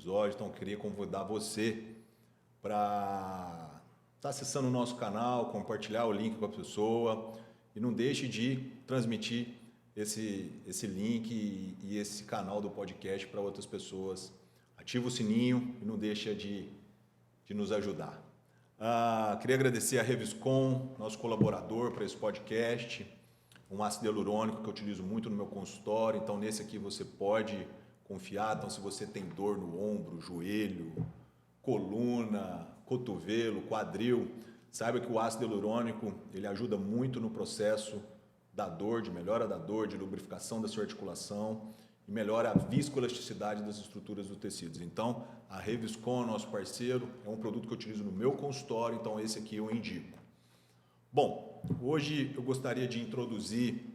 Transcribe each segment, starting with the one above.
episódio. Então, eu queria convidar você para estar acessando o nosso canal, compartilhar o link com a pessoa e não deixe de transmitir esse link e esse canal do podcast para outras pessoas. Ativa o sininho e não deixa de nos ajudar. Queria agradecer a Reviscom, nosso colaborador para esse podcast, um ácido hialurônico que eu utilizo muito no meu consultório. Então, nesse aqui você pode confiar. Então, se você tem dor no ombro, joelho, coluna, cotovelo, quadril, saiba que o ácido hialurônico ele ajuda muito no processo da dor, de melhora da dor, de lubrificação da sua articulação e melhora a viscoelasticidade das estruturas dos tecidos. Então, a Reviscom, nosso parceiro, é um produto que eu utilizo no meu consultório, então esse aqui eu indico. Bom, hoje eu gostaria de introduzir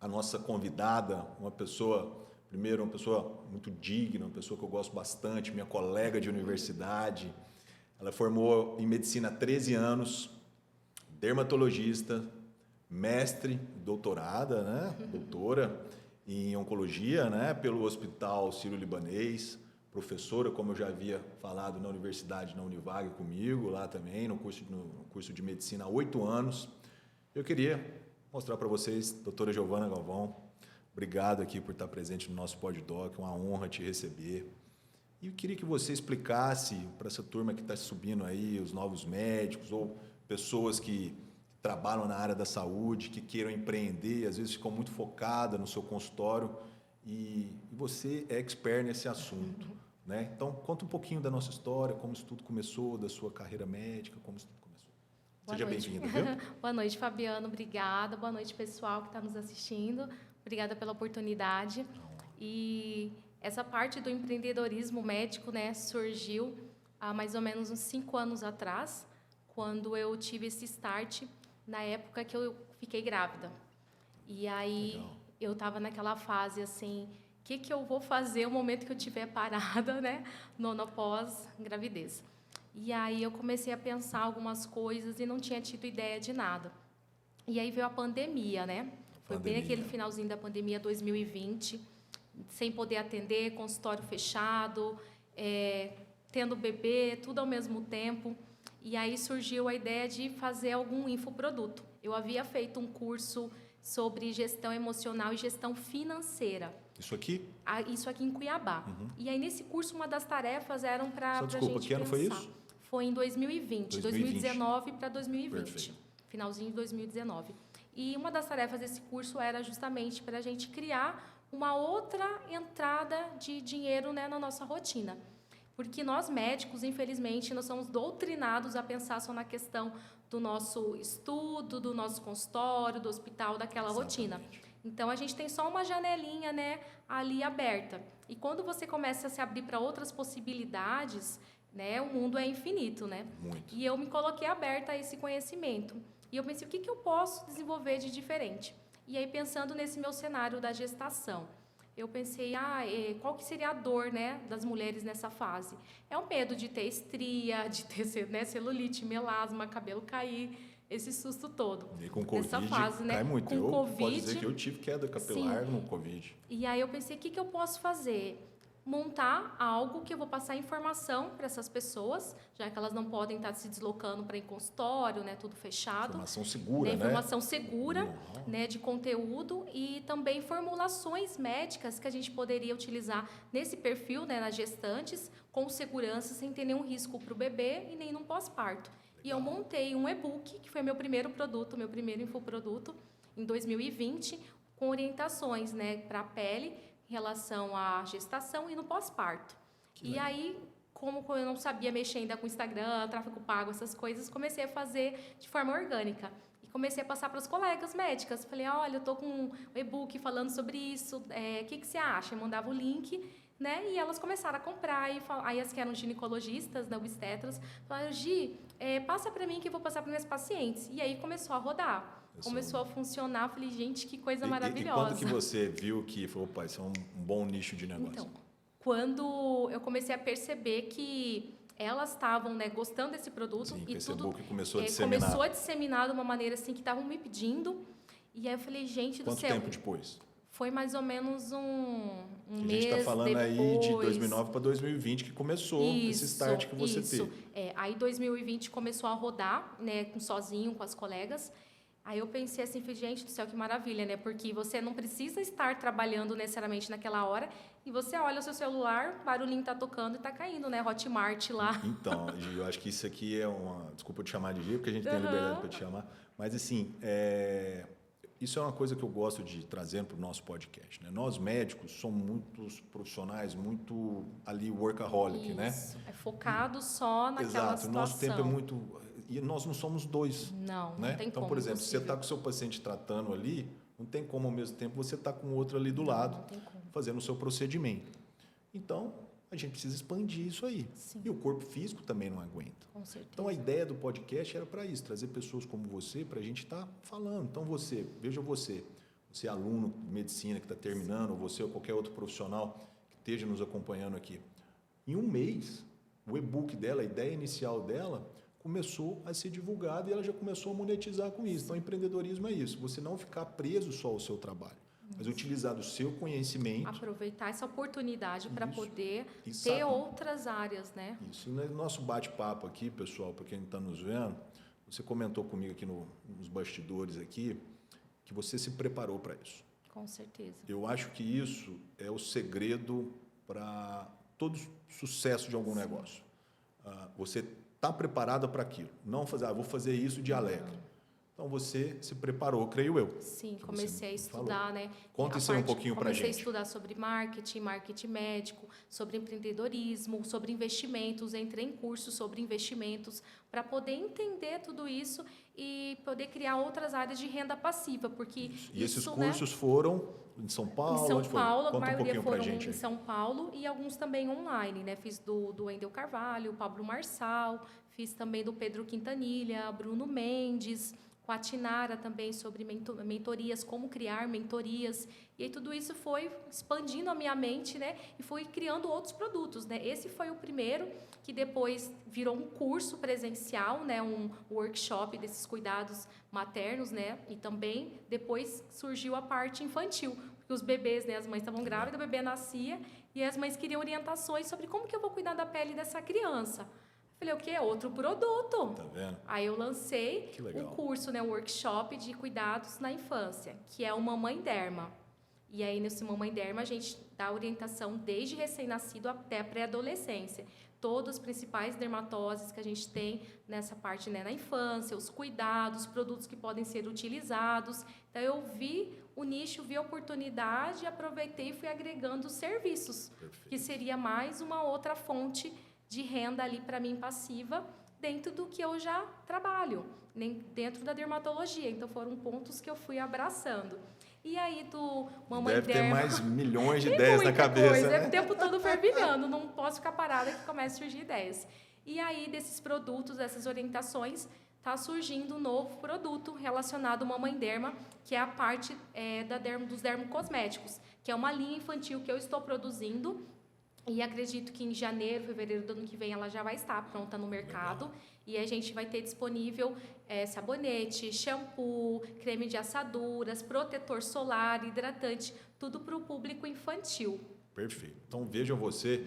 a nossa convidada, uma pessoa muito digna, uma pessoa que eu gosto bastante, minha colega de universidade. Ela formou em medicina há 13 anos, dermatologista, mestre, doutorada, né? Doutora em oncologia, né? Pelo Hospital Sírio-Libanês, professora, como eu já havia falado, na universidade, na Univag comigo, lá também, no curso de medicina há 8 anos. Eu queria mostrar para vocês, doutora Giovana Galvão, obrigado aqui por estar presente no nosso PodDoc, é uma honra te receber. E eu queria que você explicasse para essa turma que está subindo aí, os novos médicos ou pessoas que trabalham na área da saúde, que queiram empreender, às vezes ficam muito focadas no seu consultório e você é expert nesse assunto, né? Então, conta um pouquinho da nossa história, como isso tudo começou, da sua carreira médica, como isso tudo começou. Seja bem-vinda, viu? Boa noite, Fabiano, obrigada. Boa noite, pessoal que está nos assistindo. Obrigada pela oportunidade. E essa parte do empreendedorismo médico, né, surgiu há mais ou menos uns 5 anos atrás, quando eu tive esse start na época que eu fiquei grávida. E aí Legal. eu estava naquela fase assim, o que eu vou fazer no momento que eu estiver parada, né, no pós-gravidez. E aí eu comecei a pensar algumas coisas e não tinha tido ideia de nada. E aí veio a pandemia, né? Foi bem aquele finalzinho da pandemia 2020, sem poder atender, consultório fechado, tendo bebê, tudo ao mesmo tempo. E aí surgiu a ideia de fazer algum infoproduto. Eu havia feito um curso sobre gestão emocional e gestão financeira. Isso aqui? Isso aqui em Cuiabá. Uhum. E aí nesse curso uma das tarefas eram para a gente desculpa, que ano foi isso? Foi em 2020, 2019 para 2020. Perfeito. Finalzinho de 2019. E uma das tarefas desse curso era justamente para a gente criar uma outra entrada de dinheiro, né, na nossa rotina. Porque nós médicos, infelizmente, nós somos doutrinados a pensar só na questão do nosso estudo, do nosso consultório, do hospital, daquela rotina. Então, a gente tem só uma janelinha, né, ali aberta. E quando você começa a se abrir para outras possibilidades, né, o mundo é infinito, né? Muito. E eu me coloquei aberta a esse conhecimento. E eu pensei, o que eu posso desenvolver de diferente? E aí, pensando nesse meu cenário da gestação, eu pensei, qual que seria a dor, né, das mulheres nessa fase? É o medo de ter estria, de ter, né, celulite, melasma, cabelo cair, esse susto todo. E com Covid, nessa fase, né, cai muito. com Covid, pode dizer que eu tive queda capilar no Covid. E aí eu pensei, o que eu posso fazer? Montar algo que eu vou passar informação para essas pessoas, já que elas não podem estar se deslocando para ir em consultório, né, tudo fechado. Informação segura, né? Informação segura, né, de conteúdo e também formulações médicas que a gente poderia utilizar nesse perfil, né, nas gestantes, com segurança, sem ter nenhum risco para o bebê e nem no pós-parto. E eu montei um e-book, que foi meu primeiro produto, meu primeiro infoproduto, em 2020, com orientações, né, para a pele, em relação à gestação e no pós-parto. E aí, como eu não sabia mexer ainda com Instagram, tráfego pago, essas coisas, comecei a fazer de forma orgânica. E comecei a passar para os colegas médicas. Falei, olha, eu estou com um e-book falando sobre isso, o que você acha? Eu mandava o link, né? E elas começaram a comprar. E aí as que eram ginecologistas, né, obstetras, falaram, Gi, passa para mim que eu vou passar para meus pacientes. E aí começou a rodar. Começou a funcionar, falei, gente, que coisa maravilhosa. E quando que você viu que falou, opa, isso é um bom nicho de negócio? Então, quando eu comecei a perceber que elas estavam, né, gostando desse produto. Sim, e esse tudo e-book começou a disseminar. Começou a disseminar de uma maneira assim que estavam me pedindo. E aí eu falei, gente do céu. Quanto tempo depois? Foi mais ou menos um A mês gente está falando depois. aí de 2009 para 2020 que começou esse start que você teve. Aí 2020 começou a rodar, né, sozinho, com as colegas. Aí eu pensei assim, falei, gente do céu, que maravilha, né? Porque você não precisa estar trabalhando necessariamente naquela hora e você olha o seu celular, barulhinho tá tocando e tá caindo, né? Hotmart lá. Então, Gi, eu acho que isso aqui é uma... Desculpa te chamar de Gi, porque a gente tem a liberdade para te chamar. Mas, assim, isso é uma coisa que eu gosto de trazer para o nosso podcast, né? Nós, médicos, somos muitos profissionais, muito ali workaholic, né? Isso, é focado só naquela Exato, situação. o nosso tempo é muito... E nós não somos dois, Não, né? não tem então, como, por exemplo, se você impossível. está com o seu paciente tratando ali, não tem como, ao mesmo tempo, você estar com o outro ali do lado, Não tem como. fazendo o seu procedimento. Então, a gente precisa expandir isso aí. Sim. E o corpo físico também não aguenta. Com certeza. Então, a ideia do podcast era para isso, trazer pessoas como você, para a gente estar falando. Então, veja você é aluno de medicina que está terminando, ou você ou qualquer outro profissional que esteja nos acompanhando aqui. Em um mês, o e-book dela, a ideia inicial dela, começou a ser divulgado e ela já começou a monetizar com isso. Então, empreendedorismo é isso, você não ficar preso só ao seu trabalho, mas utilizar do seu conhecimento. Aproveitar essa oportunidade para poder E ter sabe- outras áreas, né? Isso. No nosso bate-papo aqui, pessoal, para quem está nos vendo, você comentou comigo aqui nos bastidores aqui que você se preparou para isso. Com certeza. Eu acho que isso é o segredo para todo sucesso de algum negócio. Você está preparado para aquilo. Não fazer, vou fazer isso de alegre. Então, você se preparou, creio eu. Sim, que comecei a estudar, né? Conta isso aí um pouquinho para a gente. Comecei a estudar sobre marketing médico, sobre empreendedorismo, sobre investimentos. Entrei em cursos sobre investimentos para poder entender tudo isso e poder criar outras áreas de renda passiva, porque E esses isso, cursos foram em São Paulo? em São Onde foi? Paulo, a Conta um maioria pouquinho pra foram gente em aí. São Paulo e alguns também online, né? Fiz do Wendel Carvalho, Pablo Marçal, fiz também do Pedro Quintanilha, Bruno Mendes, com a Tinara também sobre mentorias, como criar mentorias. E aí tudo isso foi expandindo a minha mente, né? E foi criando outros produtos, né? Esse foi o primeiro, que depois virou um curso presencial, né? Um workshop desses cuidados maternos, né? E também depois surgiu a parte infantil, porque os bebês, né? As mães estavam grávidas, o bebê nascia e as mães queriam orientações sobre como que eu vou cuidar da pele dessa criança. Falei, o quê? É outro produto. Tá vendo? Aí eu lancei legal. um curso, né, um workshop de cuidados na infância, que é o Mamãe Derma. E aí, nesse Mamãe Derma, a gente dá orientação desde recém-nascido até a pré-adolescência. Todas as principais dermatoses que a gente tem nessa parte, né, na infância, os cuidados, os produtos que podem ser utilizados. Então, eu vi o nicho, vi a oportunidade, aproveitei e fui agregando serviços, Perfeito. que seria mais uma outra fonte de renda ali para mim passiva dentro do que eu já trabalho, dentro da dermatologia. Então foram pontos que eu fui abraçando. E aí do Mamãe Deve ter Derma, mais milhões de tem ideias na muita cabeça, coisa, né? o tempo todo fervilhando, não posso ficar parada que começa a surgir ideias. E aí desses produtos, dessas orientações, está surgindo um novo produto relacionado ao Mamãe Derma, que é a parte dos dermocosméticos, que é uma linha infantil que eu estou produzindo. E acredito que em janeiro, fevereiro do ano que vem ela já vai estar pronta no mercado. Legal. E a gente vai ter disponível sabonete, shampoo, creme de assaduras, protetor solar, hidratante, tudo para o público infantil. Perfeito. Então vejam você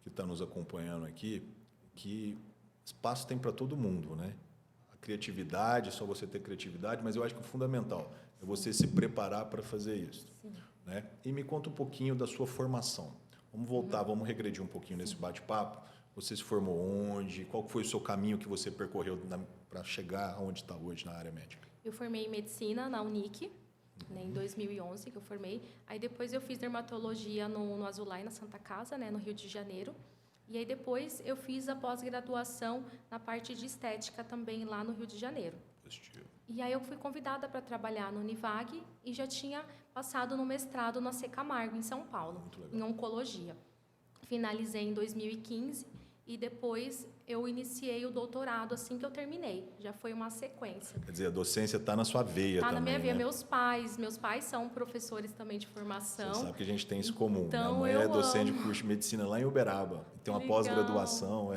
que está nos acompanhando aqui, que espaço tem para todo mundo, né? A criatividade, só você ter criatividade, mas eu acho que o fundamental é você se preparar para fazer isso. Sim. Né? E me conta um pouquinho da sua formação. Vamos voltar, vamos regredir um pouquinho nesse bate-papo. Você se formou onde? Qual foi o seu caminho que você percorreu para chegar onde está hoje na área médica? Eu formei em medicina na Unic, né, em 2011 que eu formei. Aí depois eu fiz dermatologia no Azulay, na Santa Casa, né, no Rio de Janeiro. E aí depois eu fiz a pós-graduação na parte de estética também lá no Rio de Janeiro. Positivo. E aí eu fui convidada para trabalhar no Univag e já tinha passado no mestrado na C. Camargo, em São Paulo, em oncologia. Finalizei em 2015 e depois eu iniciei o doutorado assim que eu terminei. Já foi uma sequência. Quer dizer, a docência está na sua veia também, na minha veia. né? Meus pais são professores também de formação. Você sabe que a gente tem isso comum. Então, Minha mãe é docente de curso de medicina lá em Uberaba. Tem uma pós-graduação.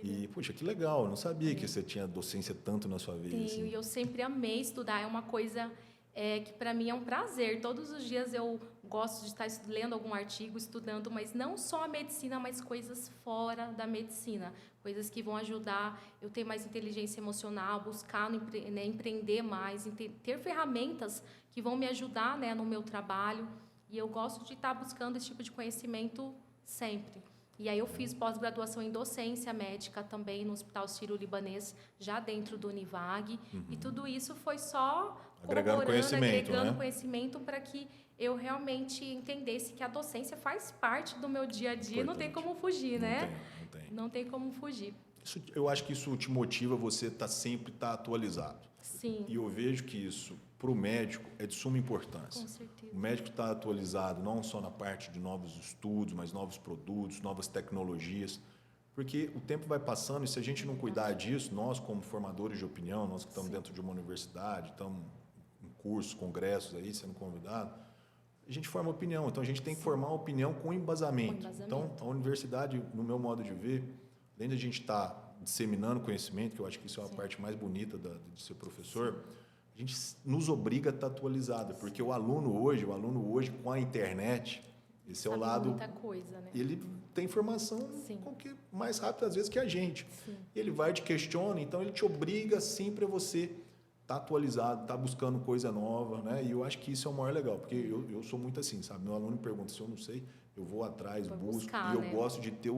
E, puxa, que legal. Eu não sabia que você tinha docência tanto na sua vida. Tenho, assim. e eu sempre amei estudar. É uma coisa que para mim é um prazer. Todos os dias eu gosto de estar lendo algum artigo, estudando, mas não só a medicina, mas coisas fora da medicina, coisas que vão ajudar eu ter mais inteligência emocional, buscar né, empreender mais, ter ferramentas que vão me ajudar, né, no meu trabalho. E eu gosto de estar buscando esse tipo de conhecimento sempre. E aí eu fiz pós-graduação em docência médica também no Hospital Sírio-Libanês, já dentro do Univag. E tudo isso foi só Agregando conhecimento para que eu realmente entendesse que a docência faz parte do meu dia a dia. Não tem como fugir, né? Não tem. Não tem como fugir. Eu acho que isso te motiva você sempre estar atualizado. Sim. E eu vejo que isso, para o médico, é de suma importância. Com certeza. O médico está atualizado não só na parte de novos estudos, mas novos produtos, novas tecnologias. Porque o tempo vai passando e se a gente não cuidar disso, nós como formadores de opinião, nós que estamos dentro de uma universidade, estamos em cursos, congressos aí, sendo convidado, a gente forma opinião. Então, a gente tem que formar uma opinião com embasamento. Então, a universidade, no meu modo de ver, além de a gente estar disseminando conhecimento, que eu acho que isso é a parte mais bonita de ser professor, a gente nos obriga a estar atualizado, porque o aluno hoje com a internet, esse é o lado... muita coisa, né? Ele tem informação mais rápido, às vezes, que a gente. Sim. Ele vai, te questiona, então ele te obriga sempre a você estar atualizado, estar buscando coisa nova, né? E eu acho que isso é o maior legal, porque eu sou muito assim, sabe? Meu aluno me pergunta se eu não sei, eu vou atrás, busco, e eu gosto de ter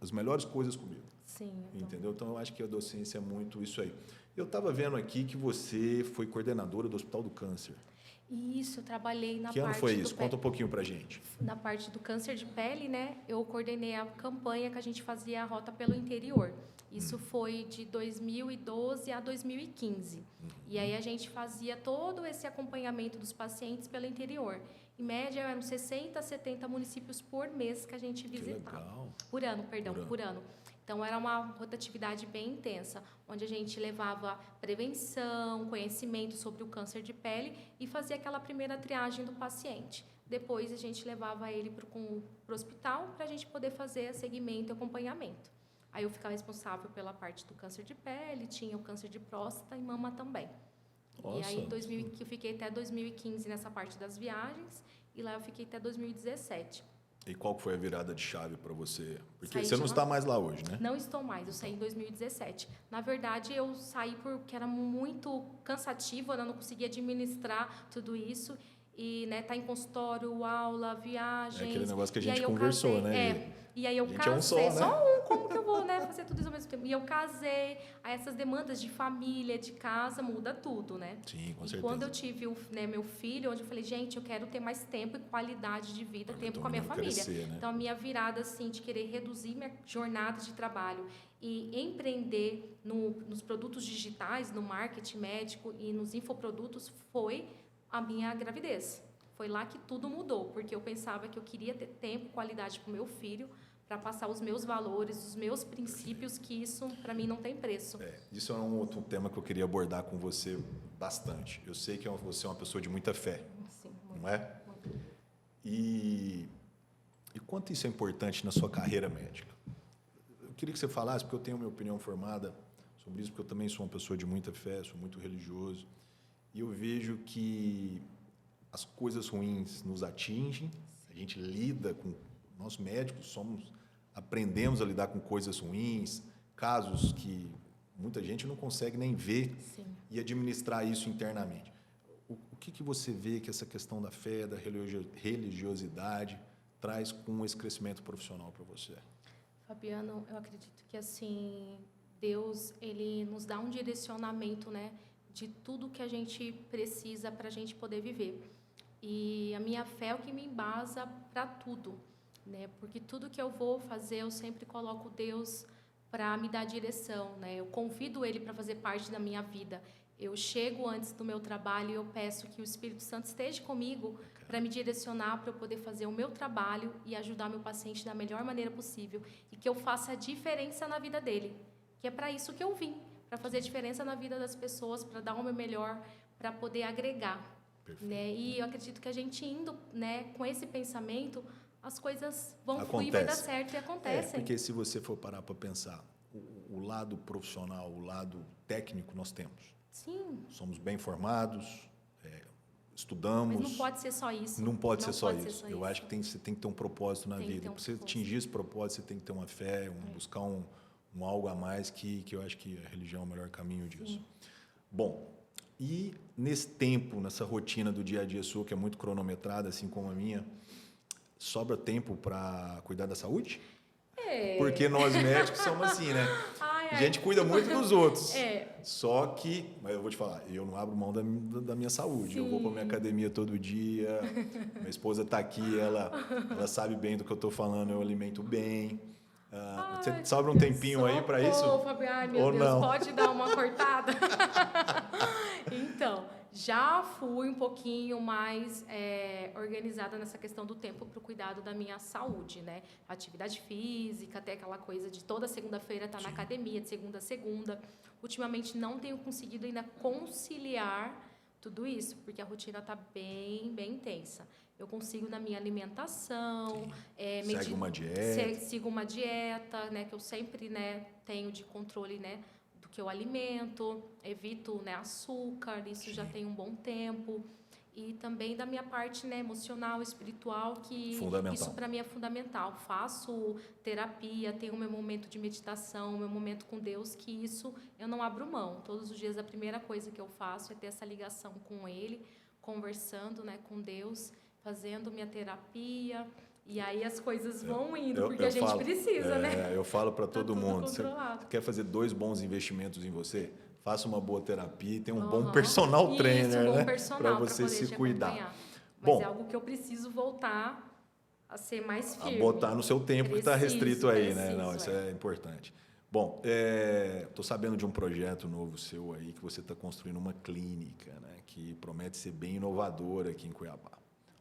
as melhores coisas comigo. Sim. Entendeu? Então, eu acho que a docência é muito isso aí. Eu estava vendo aqui que você foi coordenadora do Hospital do Câncer. Isso, eu trabalhei na parte... Que ano foi isso? Conta um pouquinho pra gente. Na parte do câncer de pele, né? Eu coordenei a campanha que a gente fazia a rota pelo interior. Isso foi de 2012 a 2015. E aí a gente fazia todo esse acompanhamento dos pacientes pelo interior. Em média, eram 60, 70 municípios por mês que a gente visitava. Que legal. Por ano. Então, era uma rotatividade bem intensa, onde a gente levava prevenção, conhecimento sobre o câncer de pele e fazia aquela primeira triagem do paciente. Depois, a gente levava ele para o hospital para a gente poder fazer segmento e acompanhamento. Aí, eu ficava responsável pela parte do câncer de pele, tinha o câncer de próstata e mama também. Nossa. E aí, eu fiquei até 2015 nessa parte das viagens e lá eu fiquei até 2017. E qual foi a virada de chave para você? Porque você não está mais lá hoje, né? Não estou mais, eu saí em 2017. Na verdade, eu saí porque era muito cansativo, eu não conseguia administrar tudo isso. E, né, tá em consultório, aula, viagens. É aquele negócio que a gente conversou, né? E aí eu casei, é um só, né? como que eu vou, né, fazer tudo isso ao mesmo tempo? E eu casei, aí essas demandas de família, de casa, muda tudo, né? Sim, com certeza. E quando eu tive meu filho, onde eu falei, gente, eu quero ter mais tempo e qualidade de vida, tempo com a minha família. Crescer, né? Então, a minha virada, assim, de querer reduzir minha jornada de trabalho e empreender nos produtos digitais, no marketing médico e nos infoprodutos, foi a minha gravidez. Foi lá que tudo mudou, porque eu pensava que eu queria ter tempo e qualidade para o meu filho, para passar os meus valores, os meus princípios, que isso, para mim, não tem preço. Isso é um outro tema que eu queria abordar com você bastante. Eu sei que você é uma pessoa de muita fé, sim, muito, não é? Muito. E quanto isso é importante na sua carreira médica? Eu queria que você falasse, porque eu tenho a minha opinião formada sobre isso, porque eu também sou uma pessoa de muita fé, sou muito religioso, e eu vejo que as coisas ruins nos atingem, a gente lida com... Nós médicos aprendemos a lidar com coisas ruins, casos que muita gente não consegue nem ver. Sim. E administrar isso internamente. O que você vê que essa questão da fé, da religiosidade traz com esse crescimento profissional para você? Fabiano, eu acredito que assim Deus ele nos dá um direcionamento, né, de tudo que a gente precisa para a gente poder viver. E a minha fé é o que me embasa para tudo. Né? Porque tudo que eu vou fazer, eu sempre coloco Deus para me dar direção, né? Eu convido Ele para fazer parte da minha vida. Eu chego antes do meu trabalho e eu peço que o Espírito Santo esteja comigo para me direcionar, para eu poder fazer o meu trabalho e ajudar meu paciente da melhor maneira possível e que eu faça a diferença na vida dele. Que é para isso que eu vim, para fazer a diferença na vida das pessoas, para dar o meu melhor, para poder agregar. Né? E eu acredito que a gente indo, né, com esse pensamento, as coisas vão fluir, vai dar certo e acontecem. Porque se você for parar para pensar, o lado profissional, o lado técnico nós temos. Sim. Somos bem formados, estudamos. Mas não pode ser só isso. Não pode ser só isso. Eu acho que você tem que ter um propósito na vida. Para você atingir esse propósito, você tem que ter uma fé, buscar um algo a mais que eu acho que a religião é o melhor caminho disso. Sim. Bom, e nesse tempo, nessa rotina do dia a dia sua, que é muito cronometrada, assim como a minha, sobra tempo para cuidar da saúde? Porque nós médicos somos assim, né? A gente cuida muito dos outros. Só que, mas eu vou te falar, eu não abro mão da minha saúde. Sim. Eu vou para minha academia todo dia. Minha esposa está aqui, ela sabe bem do que eu estou falando, eu alimento bem. Você sobra um tempinho aí para isso? Ai, meu Deus, não? Pode dar uma cortada? Então, já fui um pouquinho mais organizada nessa questão do tempo para o cuidado da minha saúde, né? Atividade física, até aquela coisa de toda segunda-feira estar na academia, de segunda a segunda. Ultimamente não tenho conseguido ainda conciliar tudo isso, porque a rotina está bem intensa. Eu consigo na minha alimentação, segue uma dieta. Sigo uma dieta, né, que eu sempre, né, tenho de controle, né, do que eu alimento, evito, né, açúcar, isso já tem um bom tempo. E também da minha parte, né, emocional, espiritual, que isso para mim é fundamental. Faço terapia, tenho o meu momento de meditação, o meu momento com Deus, que isso eu não abro mão. Todos os dias a primeira coisa que eu faço é ter essa ligação com Ele, conversando, né, com Deus, fazendo minha terapia, e aí as coisas vão indo, porque a gente precisa, né? Eu falo para todo mundo, você quer fazer 2 bons investimentos em você? Faça uma boa terapia e tenha um bom personal trainer, né? Para você se cuidar. Mas é algo que eu preciso voltar a ser mais firme. A botar no seu tempo que está restrito aí, né? Não, isso é importante. Bom, estou sabendo de um projeto novo seu aí, que você está construindo uma clínica, né? Que promete ser bem inovadora aqui em Cuiabá.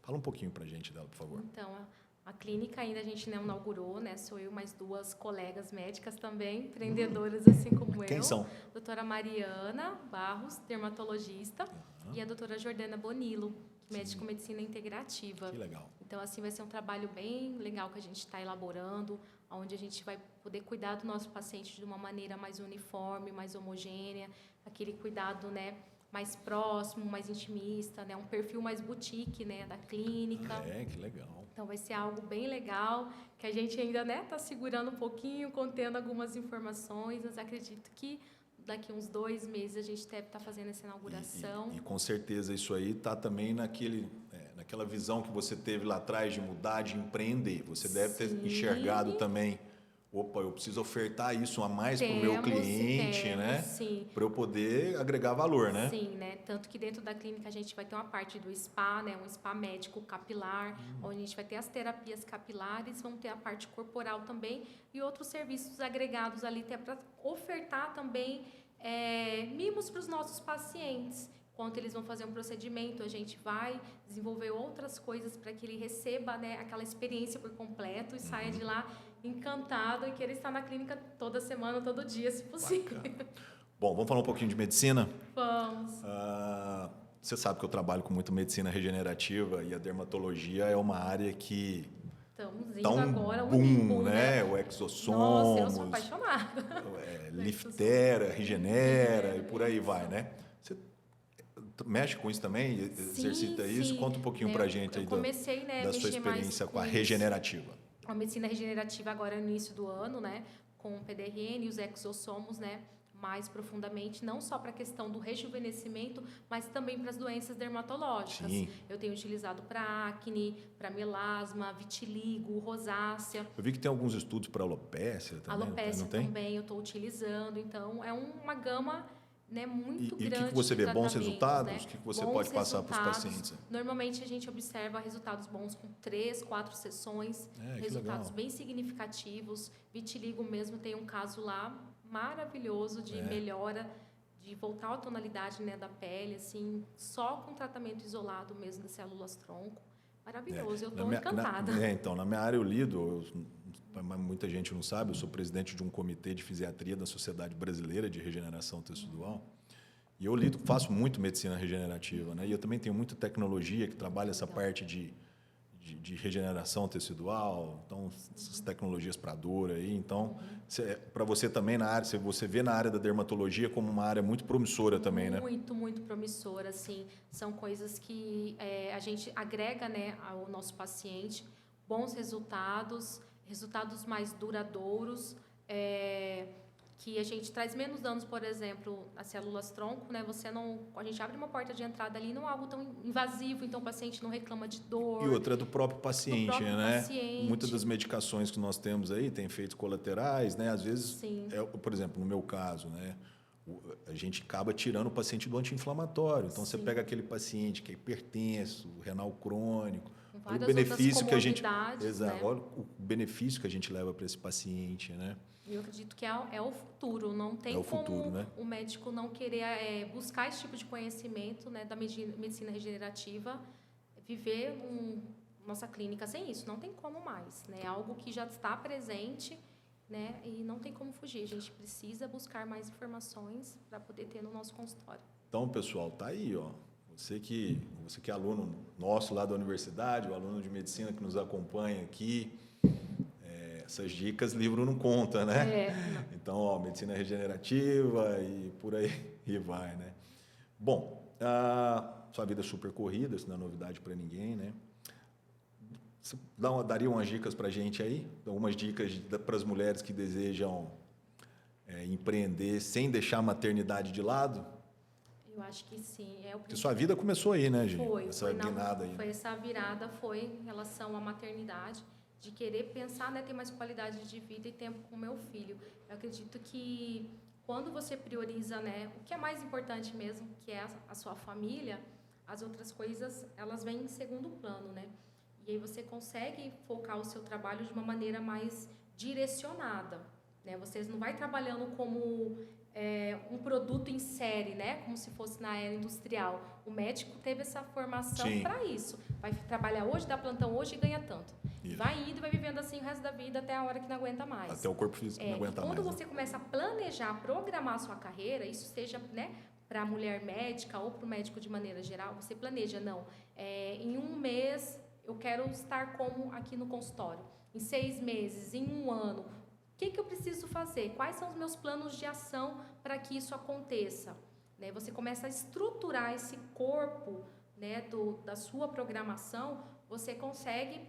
Fala um pouquinho para a gente dela, por favor. Então, a clínica ainda a gente não inaugurou, né? Sou eu mais 2 colegas médicas também, empreendedoras assim como eu. Quem são? Doutora Mariana Barros, dermatologista, e a doutora Jordana Bonilo, médico medicina integrativa. Que legal. Então, assim, vai ser um trabalho bem legal que a gente está elaborando, onde a gente vai poder cuidar do nosso paciente de uma maneira mais uniforme, mais homogênea, aquele cuidado, né, mais próximo, mais intimista, né, um perfil mais boutique, né, da clínica. Que legal. Então, vai ser algo bem legal, que a gente ainda, né, está segurando um pouquinho, contendo algumas informações, mas acredito que daqui uns 2 meses a gente deve estar fazendo essa inauguração. E com certeza isso aí está também naquela visão que você teve lá atrás de mudar, de empreender. Você deve ter enxergado também, eu preciso ofertar isso a mais para o meu cliente, né? Para eu poder agregar valor, né? Sim, né? Tanto que dentro da clínica a gente vai ter uma parte do spa, né? Um spa médico capilar, onde a gente vai ter as terapias capilares, vamos ter a parte corporal também e outros serviços agregados ali até para ofertar também mimos para os nossos pacientes. Enquanto eles vão fazer um procedimento, a gente vai desenvolver outras coisas para que ele receba, né, aquela experiência por completo e saia de lá encantado e queira estar na clínica toda semana, todo dia, se possível. Bacana. Bom, vamos falar um pouquinho de medicina? Vamos. Você sabe que eu trabalho com muito medicina regenerativa e a dermatologia é uma área que estamos indo agora boom, né? O exossomos. Nossa, eu sou apaixonada. Liftera, regenera e por aí vai, né? Você mexe com isso também? Exercita isso? Conta um pouquinho pra gente aí da sua experiência com a regenerativa. A medicina regenerativa agora no início do ano, né? Com o PDRN e os exossomos, né? Mais profundamente, não só para a questão do rejuvenescimento, mas também para as doenças dermatológicas. Sim. Eu tenho utilizado para acne, para melasma, vitiligo, rosácea. Eu vi que tem alguns estudos para alopécia também. Alopécia também eu estou utilizando. Então, é uma gama, né, muito grande. E o que você vê? Bons resultados? Né? O que você pode passar para os pacientes? Normalmente, a gente observa resultados bons com 3, 4 sessões. Resultados bem significativos. Vitiligo mesmo tem um caso lá maravilhoso de melhora, de voltar à tonalidade, né, da pele, assim, só com tratamento isolado mesmo das células-tronco. Maravilhoso, eu estou encantada. Então, na minha área eu lido, muita gente não sabe, eu sou presidente de um comitê de fisiatria da Sociedade Brasileira de Regeneração Tecidual. E eu faço muito medicina regenerativa, né? E eu também tenho muita tecnologia que trabalha essa parte de de regeneração tecidual, então essas tecnologias para dor aí, então para você também na área, você vê na área da dermatologia como uma área muito promissora também, né? Muito promissora, assim, são coisas que a gente agrega, né, ao nosso paciente bons resultados, resultados mais duradouros, que a gente traz menos danos, por exemplo, as células tronco, né? A gente abre uma porta de entrada ali, não é algo tão invasivo, então o paciente não reclama de dor. E outra é do próprio paciente, né? Paciente. Muitas das medicações que nós temos aí têm efeitos colaterais, né? Às vezes, por exemplo, no meu caso, né? A gente acaba tirando o paciente do anti-inflamatório. Então, você pega aquele paciente que é hipertenso, renal crônico, olha o benefício que a gente, exato, né? olha o benefício que a gente leva para esse paciente, né? Eu acredito que é o futuro, não tem futuro, né? O médico não querer buscar esse tipo de conhecimento, né, da medicina regenerativa, viver nossa clínica sem isso, não tem como mais, né? É algo que já está presente, né, e não tem como fugir, a gente precisa buscar mais informações para poder ter no nosso consultório. Então, pessoal, tá aí, ó. Você que é aluno nosso lá da universidade, o aluno de medicina que nos acompanha aqui, essas dicas livro não conta, né? Não. Então, ó, medicina regenerativa e por aí e vai, né? Bom, sua vida é super corrida, isso não é novidade para ninguém, né? Você daria umas dicas para a gente aí? Algumas dicas para as mulheres que desejam empreender sem deixar a maternidade de lado? Eu acho que sim. Porque sua vida começou aí, né, Gi? Foi guinada aí. Foi essa virada, foi em relação à maternidade, de querer pensar, né, ter mais qualidade de vida e tempo com o meu filho. Eu acredito que quando você prioriza, né, o que é mais importante mesmo, que é a sua família, as outras coisas, elas vêm em segundo plano, né? E aí você consegue focar o seu trabalho de uma maneira mais direcionada, né? Você não vai trabalhando como um produto em série, né? Como se fosse na era industrial. O médico teve essa formação para isso. Vai trabalhar hoje, dá plantão hoje e ganha tanto. Isso. Vai indo e vai vivendo assim o resto da vida até a hora que não aguenta mais. Até o corpo físico não aguenta mais. Quando você começa a planejar, programar a sua carreira, isso seja, né, para a mulher médica ou para o médico de maneira geral, você planeja, não, em um mês eu quero estar como aqui no consultório. Em 6 meses, em 1 ano, o que eu preciso fazer? Quais são os meus planos de ação para que isso aconteça? Né? Você começa a estruturar esse corpo, né, da sua programação, você consegue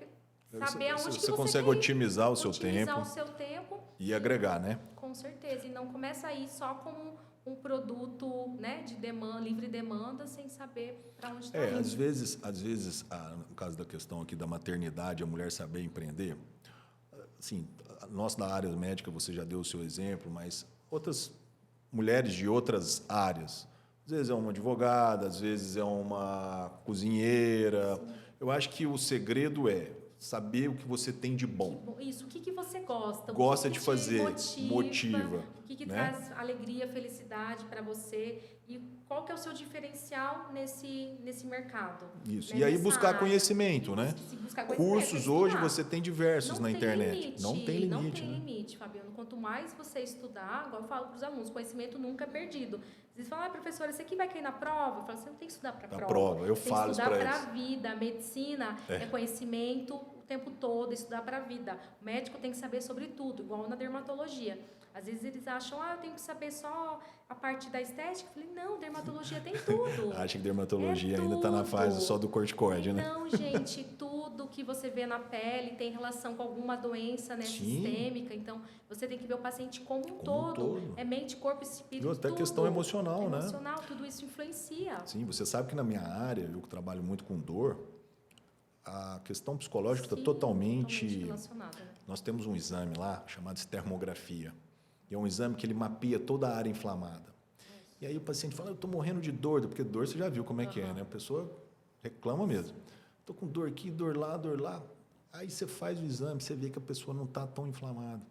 saber aonde que você consegue otimizar o seu tempo. Otimizar o seu tempo. E agregar, né? Com certeza. E não começa a ir só como um produto, né, de demanda, livre demanda, sem saber para onde está indo. Às vezes, no caso da questão aqui da maternidade, a mulher saber empreender, assim, nós da área médica, você já deu o seu exemplo, mas outras mulheres de outras áreas, às vezes é uma advogada, às vezes é uma cozinheira. Sim. Eu acho que o segredo é saber o que você tem de bom. Isso, o que você gosta. Gosta de fazer, motiva. O que traz alegria, felicidade para você e qual que é o seu diferencial nesse mercado. Isso, né? E aí buscar conhecimento, né? Cursos hoje você tem diversos na internet. Não tem limite. Não tem limite, Fabiano. Quanto mais você estudar, igual eu falo para os alunos, conhecimento nunca é perdido. Eles falam, professora, isso aqui vai cair na prova? Eu falo, você não tem que estudar para a prova. Eu falo isso para eles. Tem que estudar para a vida. A medicina é conhecimento o tempo todo, estudar para a vida. O médico tem que saber sobre tudo, igual na dermatologia. Às vezes eles acham, eu tenho que saber só a parte da estética. Eu falei, não, dermatologia tem tudo. Acho que dermatologia ainda está na fase só do corticoide, né? Não, gente, tudo que você vê na pele tem relação com alguma doença, né, sistêmica. Então, você tem que ver o paciente como um todo. É mente, corpo, espírito, até questão emocional, né? Emocional, tudo isso influencia. Sim, você sabe que na minha área, eu que trabalho muito com dor, a questão psicológica está totalmente relacionada. Né? Nós temos um exame lá chamado termografia. E é um exame que ele mapeia toda a área inflamada. E aí o paciente fala, eu estou morrendo de dor, porque dor você já viu como é que é, né? A pessoa reclama mesmo. Estou com dor aqui, dor lá, dor lá. Aí você faz o exame, você vê que a pessoa não está tão inflamada.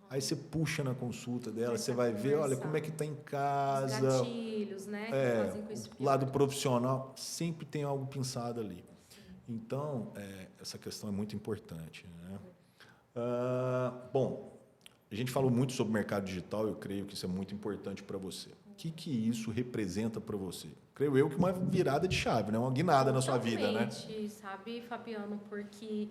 Aí você puxa na consulta dela, você vai ver, olha, como é que está em casa. Os gatilhos, né? Que fazem com isso. O lado profissional, sempre tem algo pensado ali. Então, essa questão é muito importante, né? Bom, a gente falou muito sobre o mercado digital, eu creio que isso é muito importante para você. que isso representa para você? Creio eu que uma virada de chave, né? Uma guinada na sua vida, né? Totalmente, sabe, Fabiano? Porque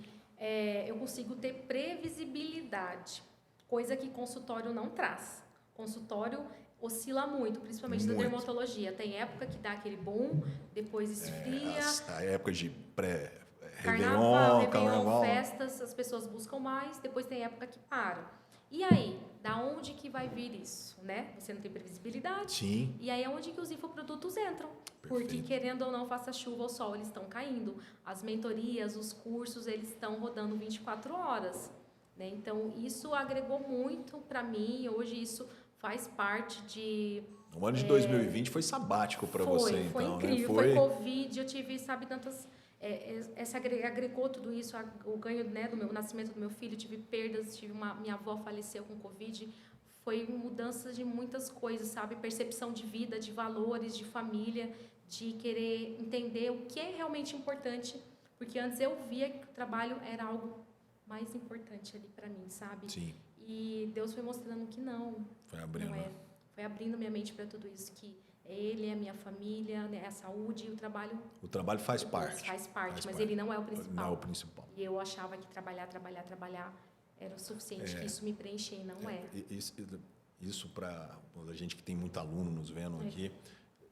eu consigo ter previsibilidade, coisa que consultório não traz. Consultório oscila muito, principalmente na dermatologia. Tem época que dá aquele boom, depois esfria. A época de Réveillon, carnaval. festas, as pessoas buscam mais, depois tem época que para. E aí, da onde que vai vir isso, né? Você não tem previsibilidade. Sim. E aí é onde que os infoprodutos entram. Porque, querendo ou não, faça chuva ou sol, eles estão caindo. As mentorias, os cursos, eles estão rodando 24 horas. Né? Então, isso agregou muito para mim. Hoje, isso faz parte de... O ano de 2020 foi sabático para você, então, foi incrível. né? Foi Covid, eu tive, sabe, tantas... essa agregou tudo isso, o ganho, né, do meu nascimento do meu filho, tive perdas, minha avó faleceu com Covid, foi mudança de muitas coisas, sabe, percepção de vida, de valores, de família, de querer entender o que é realmente importante, porque antes eu via que o trabalho era algo mais importante ali para mim, sabe? Sim. E Deus foi mostrando que não. Foi abrindo. Não é. Foi abrindo minha mente para tudo isso, que ele, a minha família, né, a saúde e o trabalho. O trabalho faz parte. Faz parte, mas ele não é o principal. Não é o principal. E eu achava que trabalhar era o suficiente, que isso me preenchia e não é. Isso para a gente que tem muito aluno nos vendo aqui,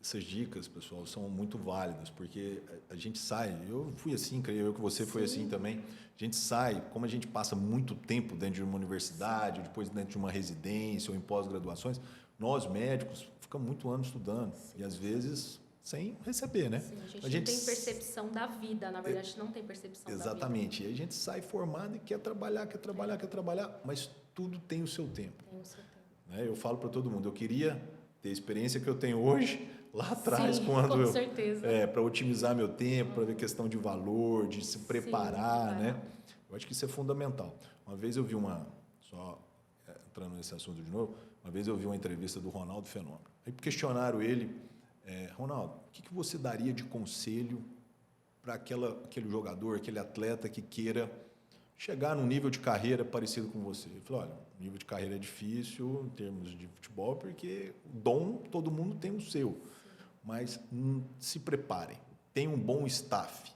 essas dicas, pessoal, são muito válidas, porque a gente sai, eu fui assim, creio eu que você foi assim também, a gente sai, como a gente passa muito tempo dentro de uma universidade, depois dentro de uma residência ou em pós-graduações, nós médicos ficamos muito anos estudando e às vezes sem receber, né? Sim, a gente não tem percepção da vida, na verdade, não tem percepção da vida. Exatamente, e a gente sai formado e quer trabalhar, mas tudo tem o seu tempo. Tem o seu tempo. Né? Eu falo para todo mundo, eu queria ter a experiência que eu tenho hoje, lá atrás, Sim, quando com certeza. para otimizar meu tempo, para ver questão de valor, de se preparar, né? Eu acho que isso é fundamental. Uma vez eu vi entrando nesse assunto de novo, uma vez eu vi uma entrevista do Ronaldo Fenômeno. Aí questionaram ele, Ronaldo, o que você daria de conselho para aquele jogador, aquele atleta que queira chegar num nível de carreira parecido com você? Ele falou, olha, o nível de carreira é difícil em termos de futebol, porque dom todo mundo tem o seu. Mas se preparem, tenham um bom staff.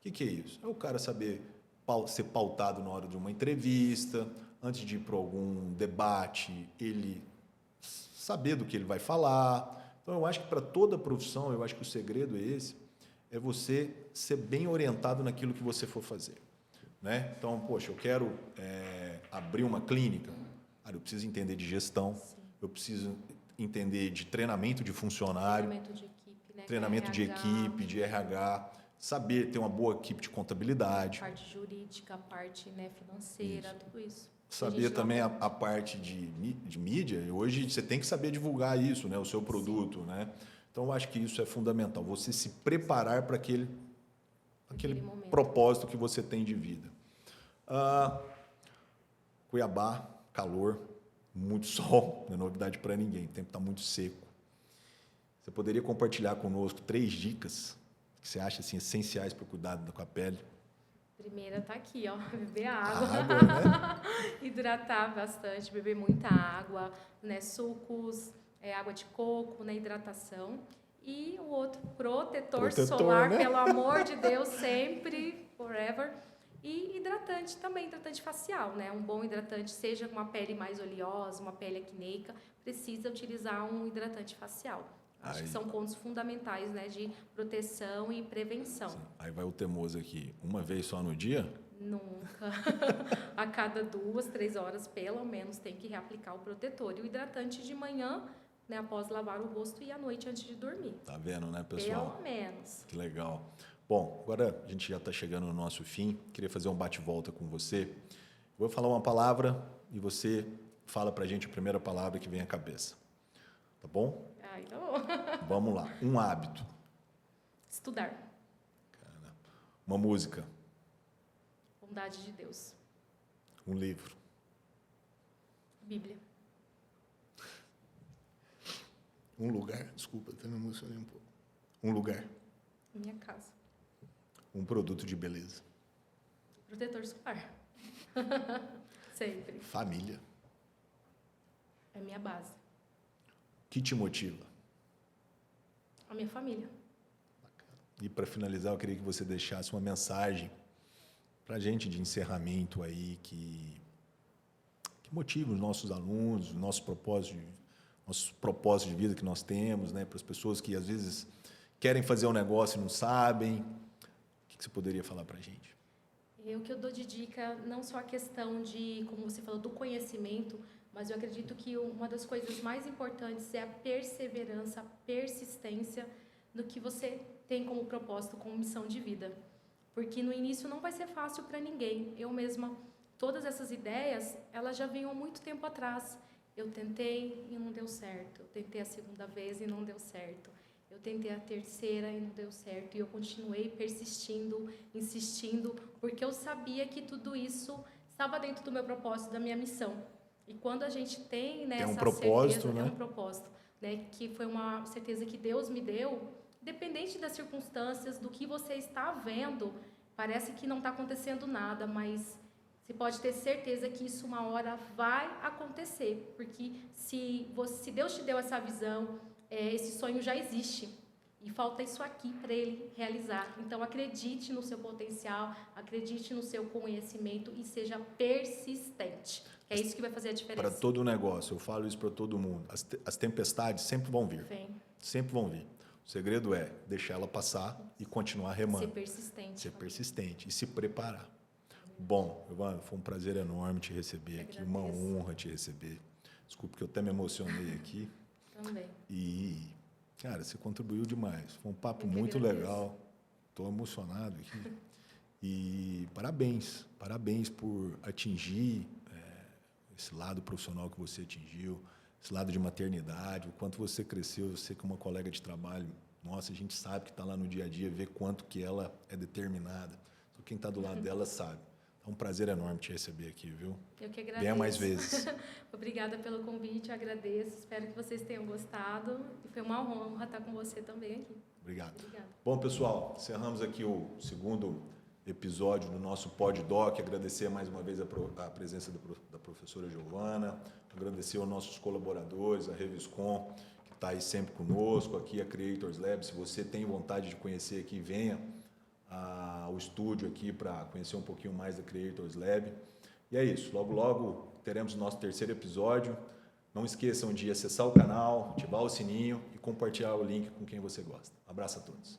O que é isso? É o cara saber ser pautado na hora de uma entrevista, antes de ir para algum debate, ele saber do que ele vai falar. Então, eu acho que para toda profissão, eu acho que o segredo é esse, é você ser bem orientado naquilo que você for fazer. Né? Então, poxa, eu quero abrir uma clínica, eu preciso entender de gestão, eu preciso entender de treinamento de funcionário, treinamento de equipe, né? Treinamento de equipe, de RH, saber ter uma boa equipe de contabilidade. Parte jurídica, parte, né, financeira, tudo isso. Saber também a parte de mídia. Hoje você tem que saber divulgar isso, né, o seu produto. Né? Então, eu acho que isso é fundamental, você se preparar para aquele propósito que você tem de vida. Cuiabá, calor, muito sol, não é novidade para ninguém, o tempo está muito seco. Você poderia compartilhar conosco 3 dicas que você acha assim, essenciais para o cuidado com a pele? Primeira está aqui, ó, beber água. Água, né? Hidratar bastante, beber muita água, né, sucos, água de coco, né, hidratação. E o outro, protetor solar, né? Pelo amor de Deus, sempre, forever. E hidratante também, hidratante facial, né? Um bom hidratante, seja com uma pele mais oleosa, uma pele acneica, precisa utilizar um hidratante facial. Acho que são pontos fundamentais, né, de proteção e prevenção. Sim. Aí vai o teimoso aqui, uma vez só no dia? Nunca. A cada 2, 3 horas, pelo menos, tem que reaplicar o protetor. E o hidratante de manhã, né, após lavar o rosto, e à noite antes de dormir. Tá vendo, né, pessoal? Pelo menos. Que legal. Bom, agora a gente já está chegando no nosso fim. Queria fazer um bate-volta com você. Vou falar uma palavra e você fala para a gente a primeira palavra que vem à cabeça. Tá bom? Ai, tá bom. Vamos lá. Um hábito. Estudar. Caramba. Uma música. Bondade de Deus. Um livro. Bíblia. Um lugar. Desculpa, até me emocionei um pouco. Um lugar. Minha casa. Um produto de beleza. Protetor solar. Sempre. Família. É minha base. O que te motiva? A minha família. E para finalizar, eu queria que você deixasse uma mensagem para a gente de encerramento aí que motive os nossos alunos, nossos propósitos de vida que nós temos, né? Para as pessoas que às vezes querem fazer um negócio e não sabem. O que você poderia falar para a gente? O que eu dou de dica, não só a questão de, como você falou, do conhecimento, mas eu acredito que uma das coisas mais importantes é a perseverança, a persistência no que você tem como propósito, como missão de vida. Porque no início não vai ser fácil para ninguém. Eu mesma, todas essas ideias, elas já vinham há muito tempo atrás. Eu tentei e não deu certo. Eu tentei a segunda vez e não deu certo. Eu tentei a terceira e não deu certo. E eu continuei persistindo, insistindo, porque eu sabia que tudo isso estava dentro do meu propósito, da minha missão. E quando a gente tem, né, essa propósito, certeza, né? É um propósito, né, que foi uma certeza que Deus me deu, independente das circunstâncias, do que você está vendo, parece que não está acontecendo nada, mas você pode ter certeza que isso uma hora vai acontecer, porque se Deus te deu essa visão, esse sonho já existe. E falta isso aqui para ele realizar. Então, acredite no seu potencial, acredite no seu conhecimento e seja persistente. É isso que vai fazer a diferença. Para todo negócio, eu falo isso para todo mundo. As tempestades sempre vão vir. Vem. Sempre vão vir. O segredo é deixar ela passar e continuar remando. Ser persistente. Ser persistente e se preparar. Bom, Giovana, foi um prazer enorme te receber aqui, uma honra te receber. Desculpe que eu até me emocionei aqui. Também. E, cara, você contribuiu demais. Foi um papo muito legal. Estou emocionado aqui. E parabéns por atingir esse lado profissional que você atingiu, esse lado de maternidade, o quanto você cresceu, você como uma colega de trabalho. Nossa, a gente sabe que está lá no dia a dia, vê quanto que ela é determinada. Só quem está do lado dela sabe. É um prazer enorme te receber aqui, viu? Eu que agradeço. Venha mais vezes. Obrigada pelo convite, eu agradeço. Espero que vocês tenham gostado. E foi uma honra estar com você também aqui. Obrigado. Obrigada. Bom, pessoal, encerramos aqui o segundo episódio do nosso PodDoc. Agradecer mais uma vez a presença da professora Giovana, agradecer aos nossos colaboradores, a Reviscom, que está aí sempre conosco, aqui a Creators Lab. Se você tem vontade de conhecer aqui, venha ao estúdio aqui para conhecer um pouquinho mais da Creators Lab. E é isso, logo logo teremos o nosso terceiro episódio. Não esqueçam de acessar o canal, ativar o sininho e compartilhar o link com quem você gosta. Abraço a todos.